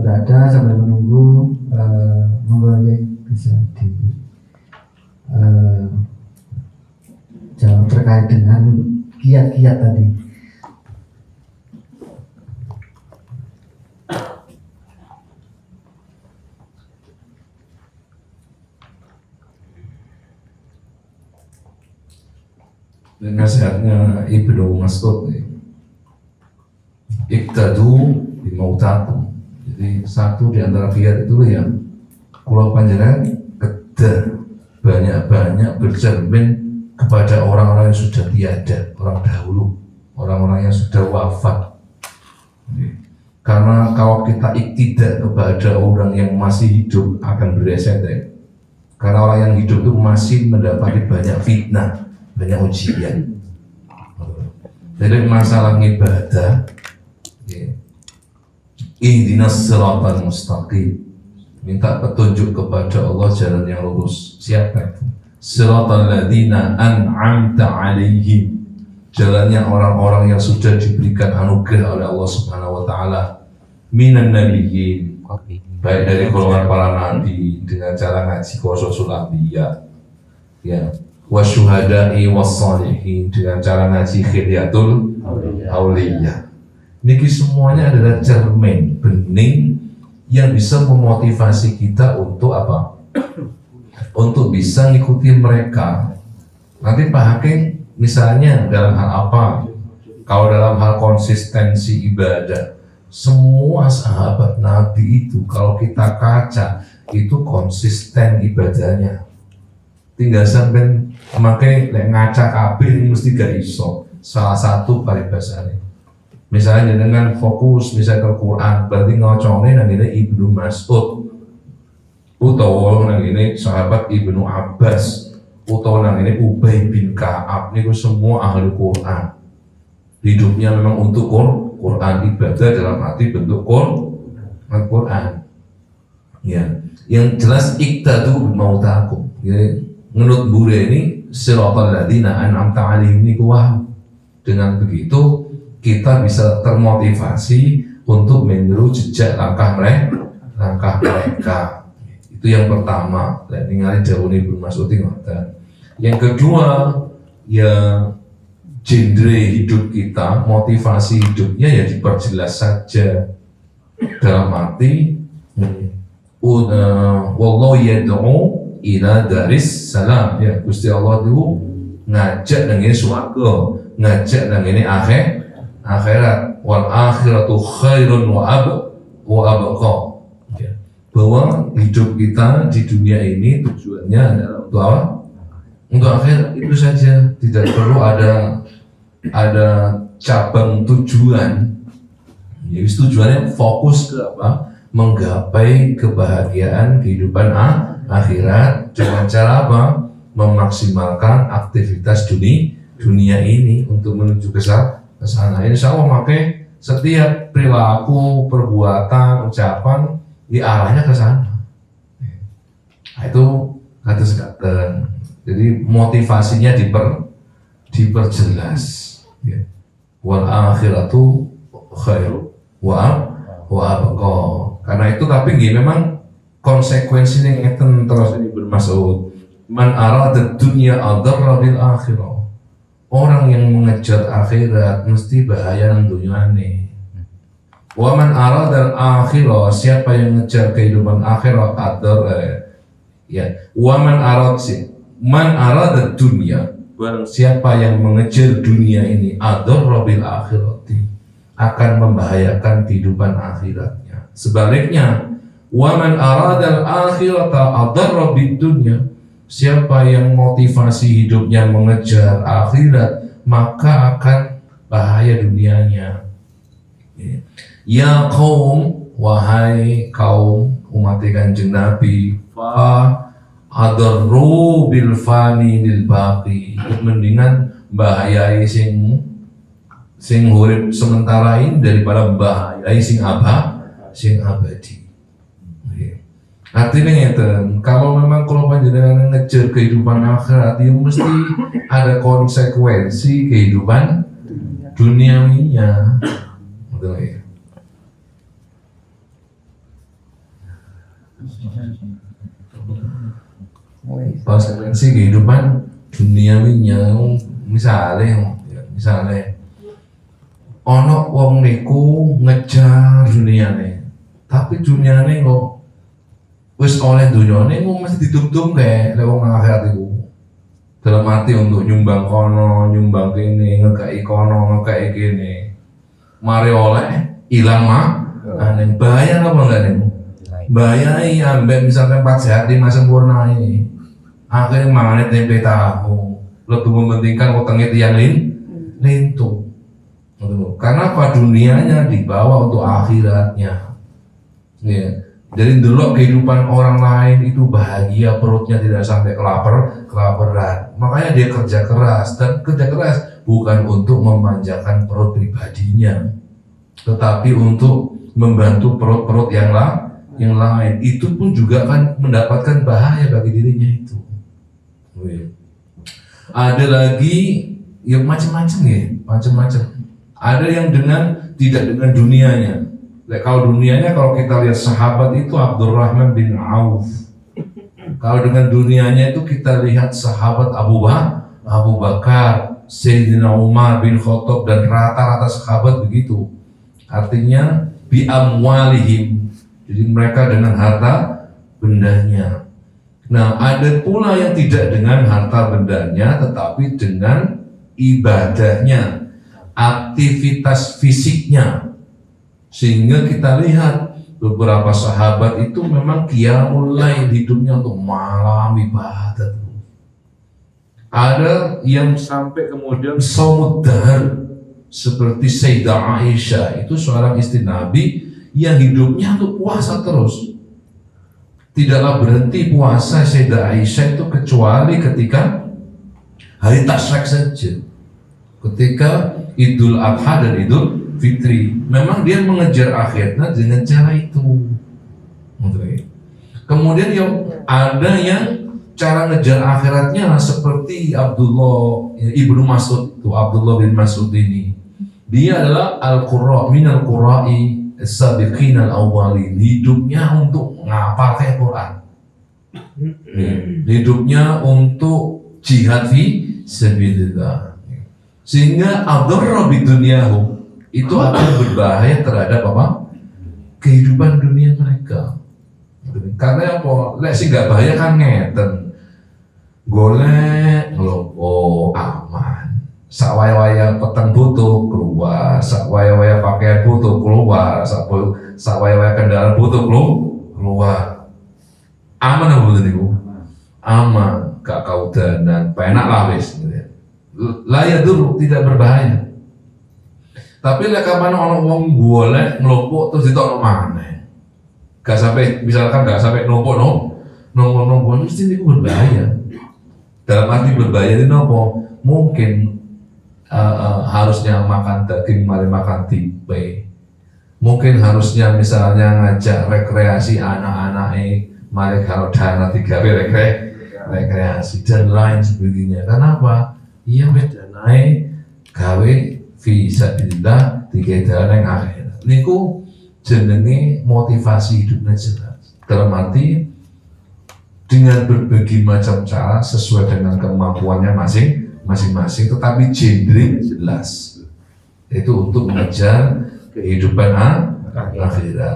sudah ada sambil menunggu, monggo bisa jawab terkait dengan kiat-kiat tadi. Nasihatnya Ibnu Mas'ud, iktadu bimautakum. Jadi satu di antara kiat itu yang kula panjenengan kedah banyak-banyak bercermin kepada orang-orang yang sudah tiada, orang dahulu, orang-orang yang sudah wafat. Karena kalau kita iktidak kepada orang yang masih hidup akan bereset. Karena orang yang hidup itu masih mendapati banyak fitnah, banyak ujian. Jadi masalah ibadah, ihdinas siratal mustaqim, minta petunjuk kepada Allah jalan yang lurus. Siapa itu? Siratal ladzina an'amta 'alaihim, jalannya orang-orang yang sudah diberikan anugerah oleh Allah Subhanahu wa taala, minan nabiyyin, baik dari golongan para nabi dengan cara ngaji Qasasul Anbiya, ya, wasyuhada'i wassalihin dengan cara ngaji Khilyatul Auliya. Niki semuanya adalah cermin bening yang bisa memotivasi kita untuk apa? Untuk bisa ngikuti mereka. Nanti Pak Hakim misalnya dalam hal apa? Kalau dalam hal konsistensi ibadah, semua sahabat Nabi itu kalau kita kaca itu konsisten ibadahnya. Tinggal sampai memakai ngaca kabeh mesti gak iso. Salah satu paribasane. Misalnya dengan fokus misalnya ke Quran, berarti ngocone nang ini Ibnu Mas'ud, utawa nang ini sahabat Ibnu Abbas, utawa nang ini Ubay bin Ka'ab. Niku semua ahli Quran. Hidupnya memang untuk Quran, ibadah dalam arti bentuk Quran. Ya, yang jelas iktadu mautakum. Ya, menurut Bure ini siratal ladzina an'amta 'alaihim niku wah. Dengan begitu kita bisa termotivasi untuk meniru jejak langkah mereka. Itu yang pertama. Dan ningali jauh Ibnu Mas'ud ngoten. Yang kedua, ya genre hidup kita, motivasi hidupnya ya diperjelas saja. Dalam arti wallahu yad'u ila daris salam, ya Gusti Allah itu ngajak nang ngene swarga, ngajak nang ngene akhirat, wal akhiratu khairun wa abqa. Ya. Bahwa hidup kita di dunia ini tujuannya adalah untuk apa? Untuk akhirat, itu saja. Tidak perlu ada cabang tujuan. Jadi tujuannya fokus ke apa? Menggapai kebahagiaan kehidupan akhirat dengan cara apa? Memaksimalkan aktivitas dunia ini untuk menuju ke sana. Insya Allah pakai setiap perilaku, perbuatan, ucapan diarahnya ke sana. Nah, itu kata-kata. Jadi motivasinya diperjelas. Ya. Wal akhiratu khairu wa abqa. Karena itu tapi nggih memang konsekuensinya ngeten terus ini bermaksud man arada dunya adarra bil akhirah. Orang yang mengejar akhirat mesti bahaya nang dunyane. Wa man arada al-akhirah, siapa yang mengejar kehidupan akhirat ya. Wa man arada dunya, barang siapa yang mengejar dunia ini adarra bil akhirati, akan membahayakan kehidupan akhiratnya. Sebaliknya, wa man arada al-akhirata adarra bid dunya, siapa yang motivasi hidupnya mengejar akhirat, maka akan bahaya dunianya. Ya kaum, wahai kaum umat Kanjeng Nabi, fa adarru bil fani lil baqi, mendingan bahayai sing urip sementara ini daripada bahayai sing abadi. Artinya ngeten, kalau memang kalau panjenengan ngejar kehidupan akhirat, ya mesti ada konsekuensi kehidupan duniawinya. Betul ya. konsekuensi kehidupan duniawinya. Misalnya ono wong niku ngejar duniane, tapi duniane kok wis oleh dunyane kok mesti ditutup kayak wong nang akhirat iku. Dalam arti untuk nyumbang kono, nyumbang kene, ngekei kono, ngekei kene. Mari oleh ilang aneh bahaya apa enggak nih? Bahaya ambek misalkan 4 sehat 5 sempurna ini. Akhirnya mangane tempe tahu. Lebih mementingkan wetenge tiyang lintu. Karena apa? Dunianya dibawa untuk akhiratnya. Ya. Jadi dulu kehidupan orang lain itu bahagia, perutnya tidak sampai kelaparan. Makanya dia kerja keras, dan kerja keras bukan untuk memanjakan perut pribadinya, tetapi untuk membantu perut-perut yang lain. Itu pun juga akan mendapatkan bahaya bagi dirinya itu. Ada lagi yang macam-macam ya, macam-macam. Ada yang tidak dengan dunianya. Kalau dunianya, kalau kita lihat sahabat itu Abdurrahman bin Auf. Kalau dengan dunianya itu kita lihat sahabat Abu Bakar, Sayyidina Umar bin Khattab, dan rata-rata sahabat begitu. Artinya bi amwalihim. Jadi mereka dengan harta bendanya. Nah, ada pula yang tidak dengan harta bendanya, tetapi dengan ibadahnya, aktivitas fisiknya. Sehingga kita lihat beberapa sahabat itu memang qiyamul lail, hidupnya untuk malam ibadat. Ada yang sampai kemudian shaumud dahr, seperti Sayyidah Aisyah, itu seorang istri Nabi yang hidupnya untuk puasa terus. Tidaklah berhenti puasa Sayyidah Aisyah itu kecuali ketika hari Tasyrik saja. Ketika Idul Adha dan Idul Fitri, memang dia mengejar akhirnya dengan cara itu. Kemudian ada yang cara ngejar akhiratnya seperti Abdullah ibnu Mas'ud, itu Abdullah bin Mas'ud ini. Dia adalah al-qurra minal qurra'i as-sabiqin al-awwalin. Hidupnya untuk ngapalkan Quran. Hidupnya untuk jihad fi sabilillah. Sehingga ad-darra bidunyahu itu akan berbahaya terhadap apa? Kehidupan dunia mereka. Karena apa? Lek sing gak bahaya kan ngeten. Golek ngelopo aman. Sak waya-waya peteng butuh keluar, sak waya-waya pakaian butuh keluar, sak waya-waya kendaraan butuh keluar. Aman apa betul niku? Aman, gak kaudanan, penak lah wis. Layak dulu, tidak berbahaya. Tapi lek kapan ono wong golek ngelompok terus ditokno maneh. Gak sampai, misalkan gak sampai numpuk mesti niku berbahaya. Dalam arti berbahaya itu nopo? Mungkin harusnya makan daging mari makan tipe. Mungkin harusnya misalnya ngajak rekreasi anak-anake mari kalau dana digawe rekreasi dan lain sebagainya. Kenapa? Iya beda naik gawe fisabilillah tiga dana yang akhirat. Niku jenenge motivasi hidupnya jelas. Dalam arti dengan berbagai macam cara sesuai dengan kemampuannya masing-masing, tetapi genre jelas. Itu untuk mengejar kehidupan akhirat.